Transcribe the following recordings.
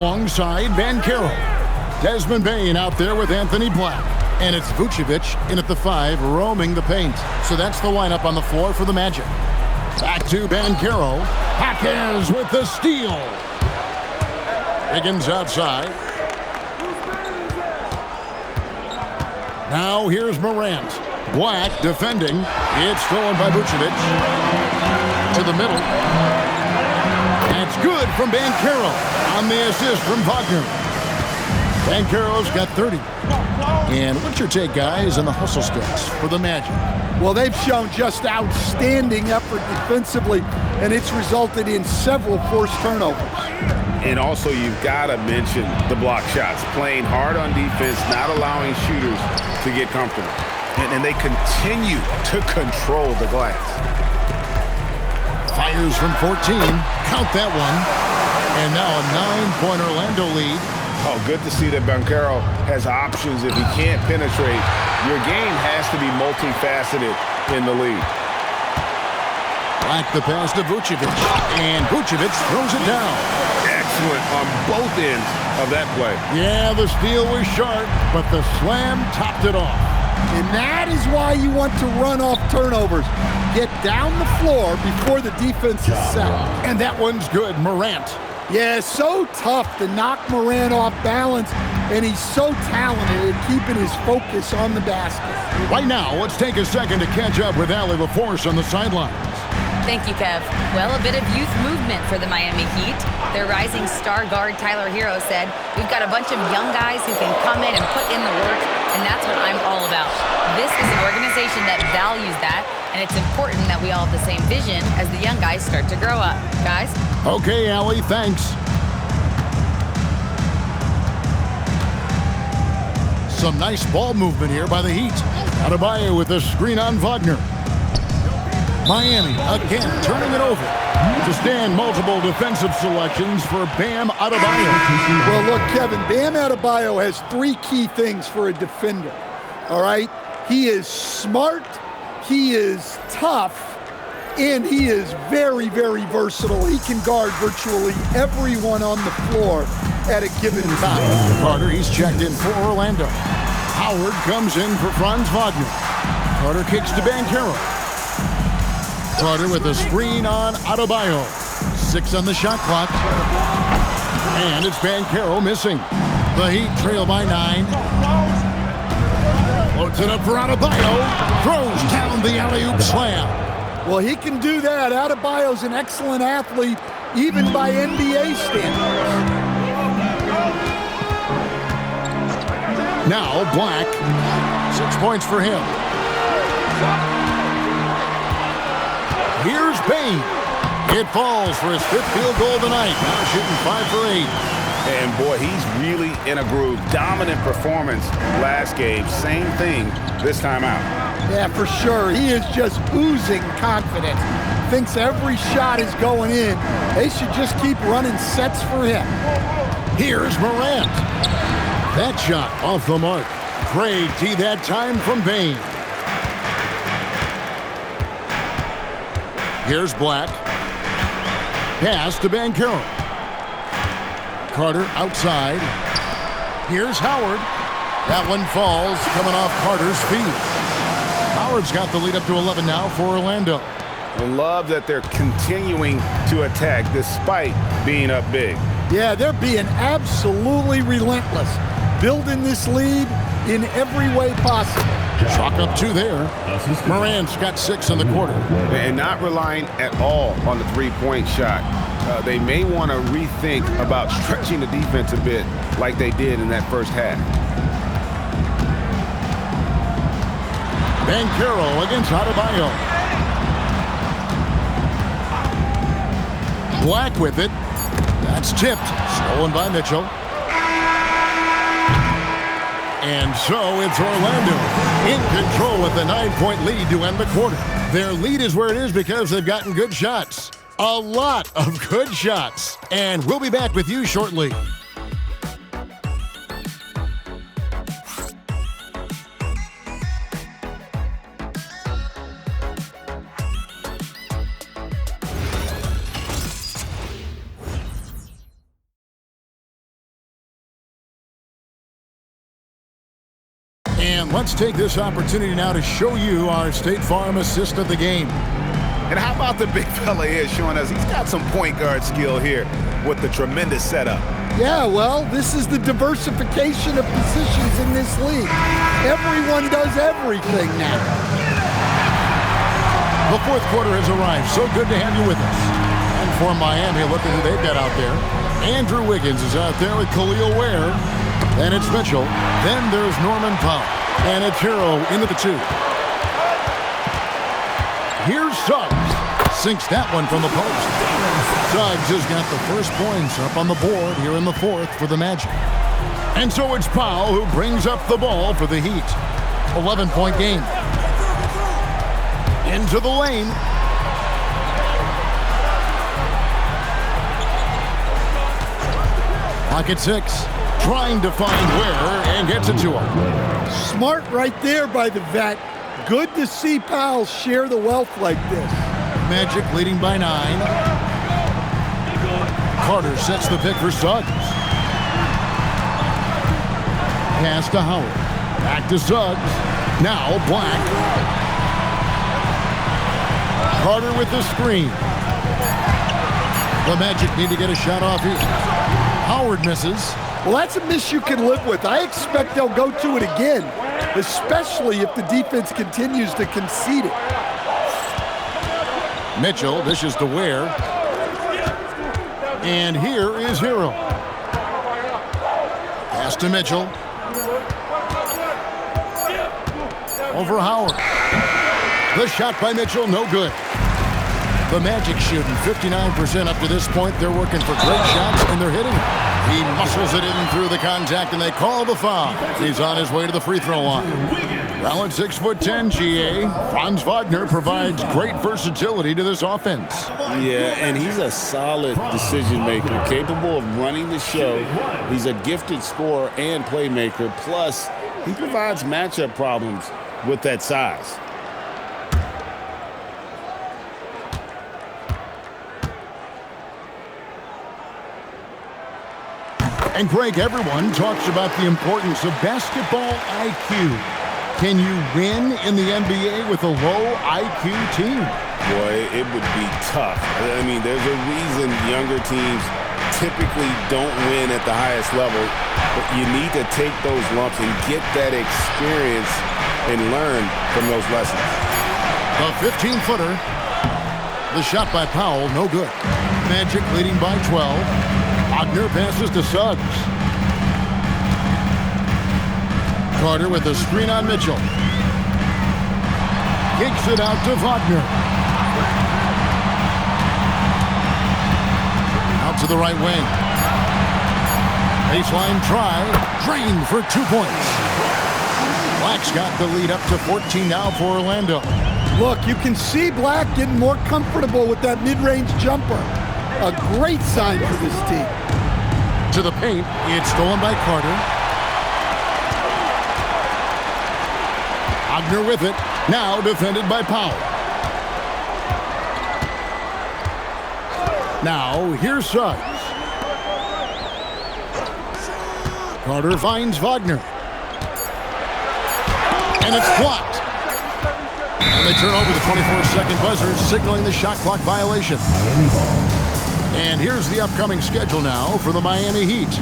Alongside Banchero. Desmond Bane out there with Anthony Black. And it's Vucevic in at the 5, roaming the paint. So that's the lineup on the floor for the Magic. Back to Banchero. Jaquez with the steal. Higgins outside. Now here's Morant. Black defending. It's stolen by Vucevic. To the middle. That's good from Banchero on the assist from Wagner. Banchero's got 30. And what's your take, guys, on the hustle stats for the Magic? Well, they've shown just outstanding effort defensively, and it's resulted in several forced turnovers. And also, you've got to mention the block shots. Playing hard on defense, not allowing shooters to get comfortable. And they continue to control the glass. Fires from 14. Count that one. And now a 9-point Orlando lead. Oh, good to see that Banchero has options if he can't penetrate. Your game has to be multifaceted in the league. Black the pass to Vucevic. And Vucevic throws it down. Excellent on both ends of that play. Yeah, the steal was sharp, but the slam topped it off. And that is why you want to run off turnovers. Get down the floor before the defense is set. And that one's good. Morant. Yeah, so tough to knock Morant off balance, and he's so talented at keeping his focus on the basket. Right now, let's take a second to catch up with Allie LaForce on the sidelines. Thank you, Kev. Well, a bit of youth movement for the Miami Heat. Their rising star guard, Tyler Hero, said, "We've got a bunch of young guys who can come in and put in the work, and that's what I'm all about." This is an organization that values that, and it's important that we all have the same vision as the young guys start to grow up. Guys? Okay, Allie, thanks. Some nice ball movement here by the Heat. Adebayo with a screen on Wagner. Miami again turning it over to stand multiple defensive selections for Bam Adebayo. Well, look, Kevin, Bam Adebayo has 3 key things for a defender, all right? He is smart, he is tough, and he is very, very versatile. He can guard virtually everyone on the floor at a given time. Carter, he's checked in for Orlando. Howard comes in for Franz Wagner. Carter kicks to Banchero. Carter with a screen on Adebayo. 6 on the shot clock. And it's Banchero missing. The Heat trail by 9. Floats it up for Adebayo. Throws down the alley-oop slam. Well, he can do that. Adebayo's an excellent athlete, even by NBA standards. Now Black. 6 points for him. Here's Bane. It falls for his 5th field goal tonight. Now shooting 5 for 8. And boy, he's really in a groove. Dominant performance last game. Same thing this time out. Yeah, for sure. He is just oozing confidence. Thinks every shot is going in. They should just keep running sets for him. Here's Morant. That shot off the mark. Great tee that time from Bane. Here's Black. Pass to Banchero. Carter outside. Here's Howard. That one falls, coming off Carter's feet. Howard's got the lead up to 11 now for Orlando. I love that they're continuing to attack despite being up big. Yeah, they're being absolutely relentless, building this lead in every way possible. Chalk up 2 there. Morant's got 6 in the quarter. And not relying at all on the three-point shot. They may want to rethink about stretching the defense a bit like they did in that first half. Banchero against Adebayo. Black with it. That's tipped. Stolen by Mitchell. And so it's Orlando in control with a 9-point lead to end the quarter. Their lead is where it is because they've gotten good shots. A lot of good shots. And we'll be back with you shortly. And let's take this opportunity now to show you our State Farm assist of the game. And how about the big fella here showing us he's got some point guard skill here with the tremendous setup. Yeah, well, this is the diversification of positions in this league. Everyone does everything now. The fourth quarter has arrived. So good to have you with us. And for Miami, look at who they've got out there. Andrew Wiggins is out there with Khalil Ware. And it's Mitchell. Then there's Norman Powell. And it's Hero into the 2. Here's Suggs. Sinks that one from the post. Suggs has got the first points up on the board here in the fourth for the Magic. And so it's Powell who brings up the ball for the Heat. 11-point game. Into the lane. Pocket 6. Trying to find Ware and gets it to him. Smart right there by the vet. Good to see Powell share the wealth like this. Magic leading by 9. Carter sets the pick for Suggs. Pass to Howard. Back to Suggs. Now Black. Carter with the screen. The Magic need to get a shot off here. Howard misses. Well, that's a miss you can live with. I expect they'll go to it again, especially if the defense continues to concede it. Mitchell dishes to Ware. And here is Hero. Pass to Mitchell. Over Howard. The shot by Mitchell, no good. The Magic shooting 59% up to this point. They're working for great shots, and they're hitting them. He muscles it in through the contact, and they call the foul. He's on his way to the free throw line. Well, at 6'10", GA, Franz Wagner provides great versatility to this offense. Yeah, and he's a solid decision maker, capable of running the show. He's a gifted scorer and playmaker. Plus, he provides matchup problems with that size. And Greg, everyone talks about the importance of basketball IQ. Can you win in the NBA with a low IQ team? Boy, it would be tough. I mean, there's a reason younger teams typically don't win at the highest level, but you need to take those lumps and get that experience and learn from those lessons. A 15-footer. The shot by Powell, no good. Magic leading by 12. Wagner passes to Suggs. Carter with a screen on Mitchell. Kicks it out to Wagner. Out to the right wing. Baseline try. Drained for 2 points. Black's got the lead up to 14 now for Orlando. Look, you can see Black getting more comfortable with that mid-range jumper. A great sign for this team. To the paint. It's stolen by Carter. Wagner with it. Now defended by Powell. Now here's Suggs. Carter finds Wagner. And it's blocked. And they turn over the 24-second buzzer, signaling the shot clock violation. And here's the upcoming schedule now for the Miami Heat.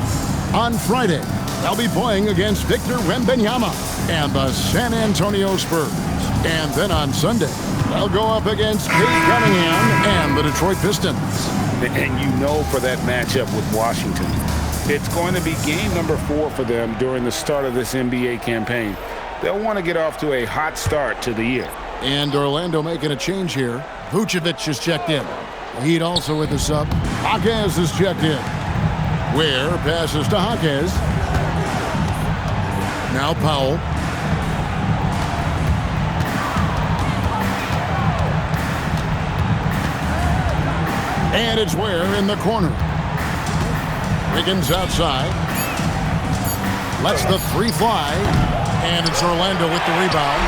On Friday, they'll be playing against Victor Wembanyama and the San Antonio Spurs. And then on Sunday, they'll go up against Cade Cunningham and the Detroit Pistons. And you know, for that matchup with Washington, it's going to be game number 4 for them during the start of this NBA campaign. They'll want to get off to a hot start to the year. And Orlando making a change here. Vucevic is checked in. Heat also with the sub. Jaquez is checked in. Ware passes to Jaquez. Now Powell. And it's Ware in the corner. Wiggins outside. Lets the three fly. And it's Orlando with the rebound.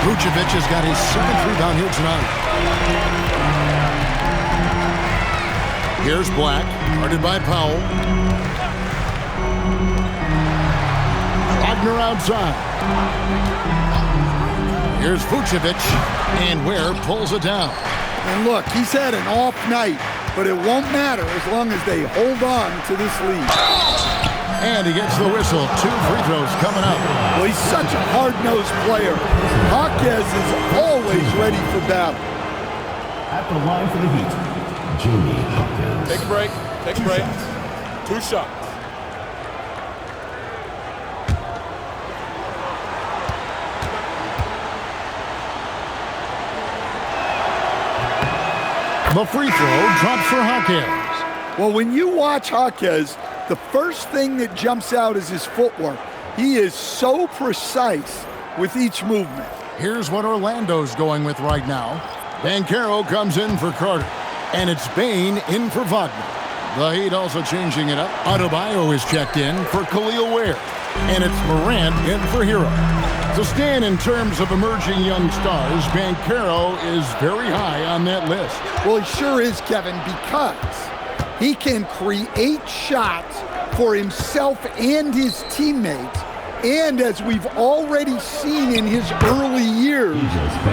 Vucevic has got his 7th rebound here tonight. Here's Black, guarded by Powell. Wagner outside. Here's Vucevic, and Ware pulls it down. And look, he's had an off night, but it won't matter as long as they hold on to this lead. And he gets the whistle. 2 free throws coming up. Well, he's such a hard-nosed player. Jaquez is always ready for battle. At the line for the Heat, Jamie Hopkins. Take a break. Take a break. 2 shots. The free throw drops for Jaquez. Well, when you watch Jaquez, the first thing that jumps out is his footwork. He is so precise with each movement. Here's what Orlando's going with right now. Banchero comes in for Carter, and it's Bane in for Wagner. The Heat also changing it up. Adebayo is checked in for Khalil Ware, and it's Morant in for Hero. To stand in terms of emerging young stars, Banchero is very high on that list. Well, he sure is, Kevin, because he can create shots for himself and his teammates. And as we've already seen in his early years,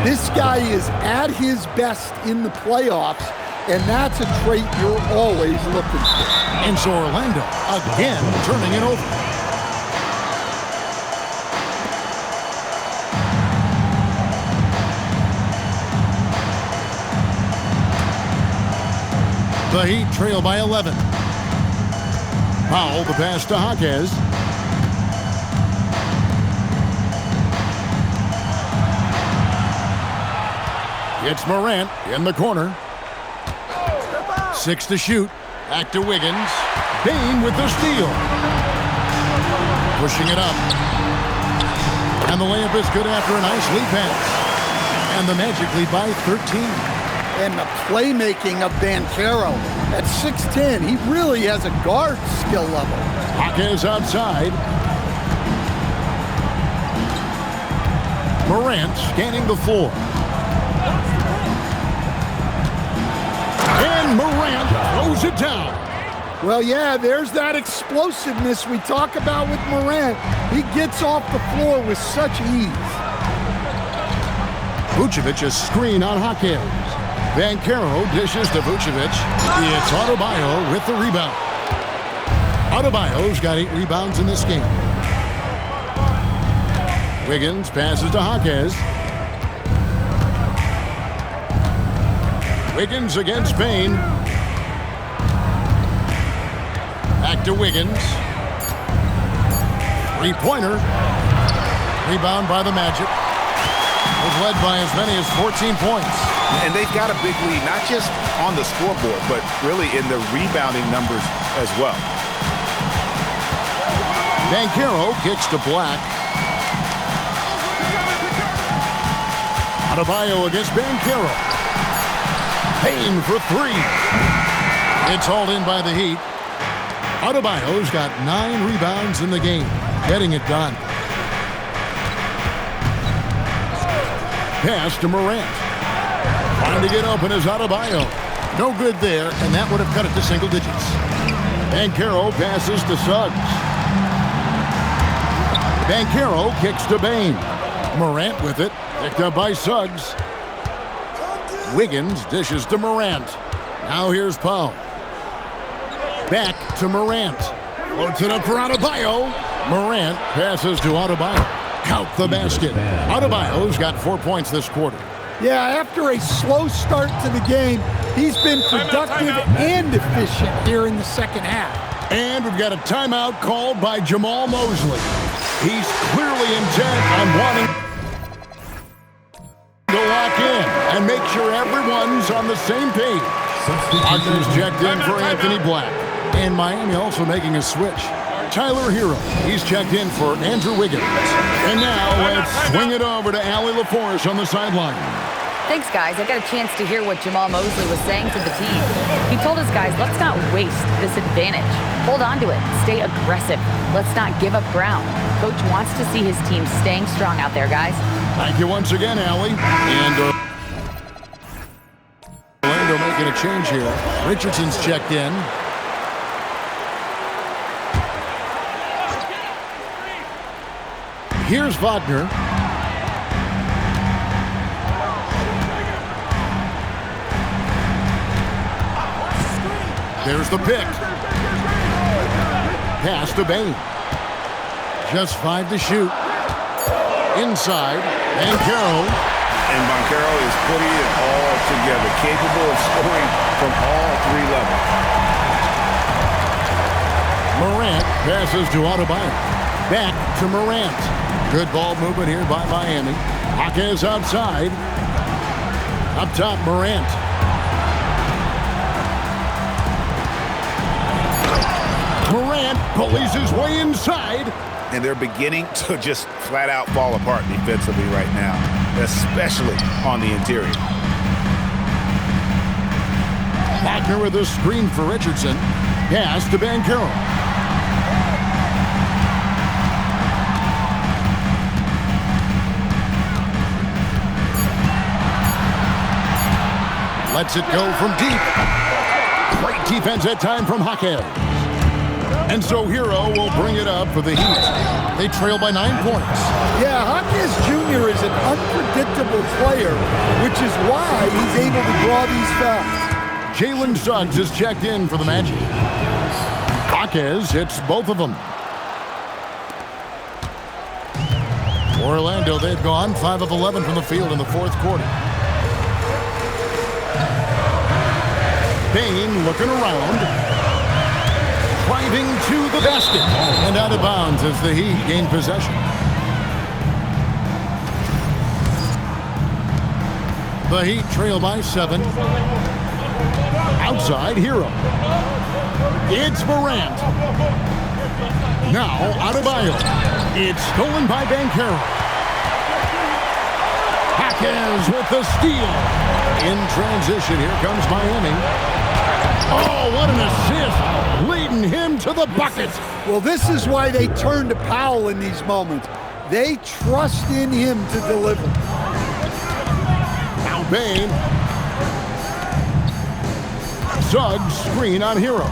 this guy is at his best in the playoffs, and that's a trait you're always looking for. And so Orlando again turning it over. The Heat trail by 11. Powell, the pass to Jaquez. It's Morant in the corner. 6 to shoot. Back to Wiggins. Bane with the steal. Pushing it up. And the layup is good after a nice lead pass. And the Magic lead by 13. And the playmaking of Banchero at 6'10", he really has a guard skill level. Jaquez outside. Morant scanning the floor. And Morant throws it down. Well, yeah, there's that explosiveness we talk about with Morant. He gets off the floor with such ease. Vucevic is screen on Jaquez. Banchero dishes to Vucevic. It's Adebayo with the rebound. Adebayo's got 8 rebounds in this game. Wiggins passes to Jaquez. Wiggins against Bane. Back to Wiggins. 3-pointer. Rebound by the Magic. Was led by as many as 14 points. And they've got a big lead, not just on the scoreboard, but really in the rebounding numbers as well. Banchero kicks to Black. Adebayo against Banchero. Payne for 3. It's hauled in by the Heat. Adebayo's got 9 rebounds in the game, getting it done. Pass to Morant. Trying to get open is Adebayo. No good there, and that would have cut it to single digits. Banchero passes to Suggs. Banchero kicks to Bane. Morant with it, picked up by Suggs. Wiggins dishes to Morant. Now here's Powell. Back to Morant. Floats it up for Adebayo. Morant passes to Adebayo. Count the basket. Adebayo's got 4 points this quarter. Yeah, after a slow start to the game, he's been productive and efficient here in the second half. And we've got a timeout called by Jamal Mosley. He's clearly intent on wanting to lock in and make sure everyone's on the same page. Wagner's checked in for Anthony Black. And Miami also making a switch. Tyler Hero, he's checked in for Andrew Wiggins. And now let's swing it over to Allie LaForce on the sideline. Thanks, guys. I got a chance to hear what Jamal Mosley was saying to the team. He told us, guys, let's not waste this advantage. Hold on to it. Stay aggressive. Let's not give up ground. Coach wants to see his team staying strong out there, guys. Thank you once again, Allie. And Orlando making a change here. Richardson's checked in. Here's Wagner. There's the pick. Pass to Bain. Just 5 to shoot. Inside, Banchero. And Banchero is putting it all together, capable of scoring from all 3 levels. Morant passes to Adebayo. Back to Morant. Good ball movement here by Miami. Jaquez outside. Up top, Morant. Morant bullies his way inside. And they're beginning to just flat out fall apart defensively right now, especially on the interior. Wagner with a screen for Richardson. Pass to Banchero. Lets it go from deep. Great defense that time from Jaquez. And so Hero will bring it up for the Heat. They trail by 9 points. Yeah, Jaquez Jr. is an unpredictable player, which is why he's able to draw these fouls. Jalen Suggs is checked in for the Magic. Jaquez hits both of them. Orlando, they've gone 5 of 11 from the field in the 4th quarter. Bain looking around. Driving to the basket. And out of bounds as the Heat gain possession. The Heat trail by 7. Outside, Hero. It's Morant. Now, Adebayo. It's stolen by Banchero. Jaquez with the steal. In transition, here comes Miami. Oh, what an assist. Leading him to the bucket. Well, this is why they turn to Powell in these moments. They trust in him to deliver. Now Bain. Suggs screen on Hero.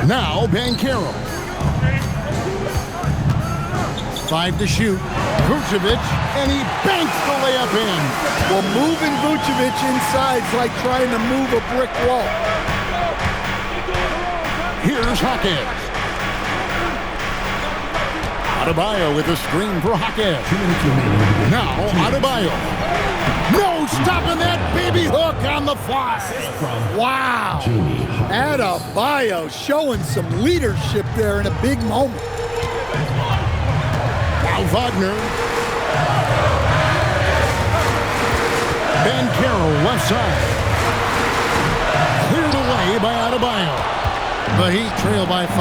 Now Banchero. 5 to shoot. Vucevic, and he banks the layup in. Well, moving Vucevic inside is like trying to move a brick wall. Here's Jaquez. Adebayo with a screen for Jaquez. Now Adebayo. No stopping that baby hook on the fly. Wow. Adebayo showing some leadership there in a big moment. Now Wagner. Banchero left side. Cleared away by Adebayo. The Heat trail by 5.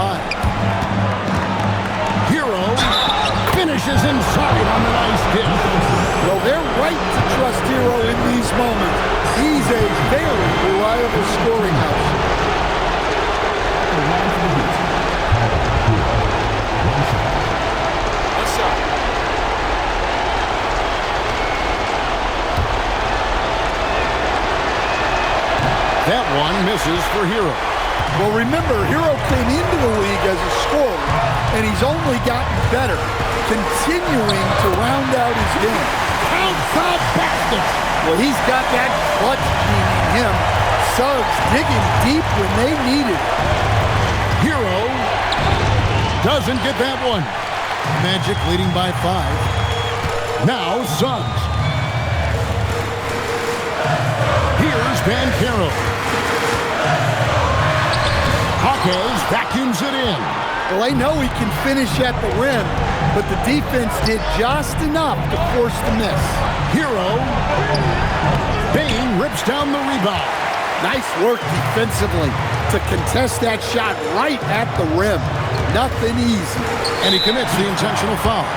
Hero finishes inside on the nice kick. Well, they're right to trust Hero in these moments. He's a very reliable scoring house. One shot. That one misses for Hero. Well, remember, Hero came into the league as a scorer, and he's only gotten better, continuing to round out his game. Outside basket. Well, he's got that clutch gene in him. Suggs digging deep when they need it. Hero doesn't get that one. Magic leading by 5. Now Suggs. Here's Banchero. Jaquez vacuums it in. Well, they know he can finish at the rim, but the defense did just enough to force the miss. Hero. Bain rips down the rebound. Nice work defensively to contest that shot right at the rim. Nothing easy. And he commits the intentional foul.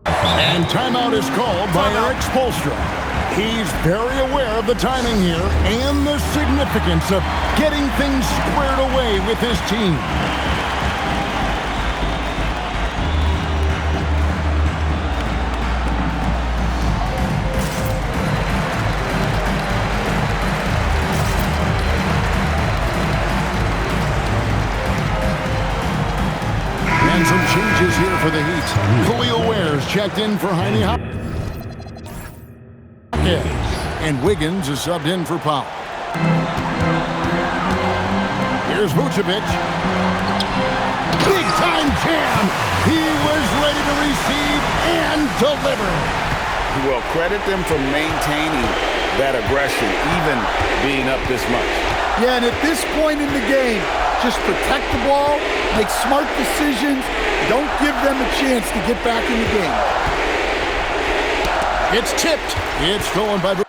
And timeout is called by Eric Spoelstra. He's very aware of the timing here and the significance of getting things squared away with his team. for the Heat. Khalil Ware's checked in for Jaime Hopkins. And Wiggins is subbed in for Powell. Here's Vucevic. Big-time jam. He was ready to receive and deliver. Well, credit them for maintaining that aggression, even being up this much. Yeah, and at this point in the game, just protect the ball, make smart decisions, don't give them a chance to get back in the game. It's tipped. It's stolen by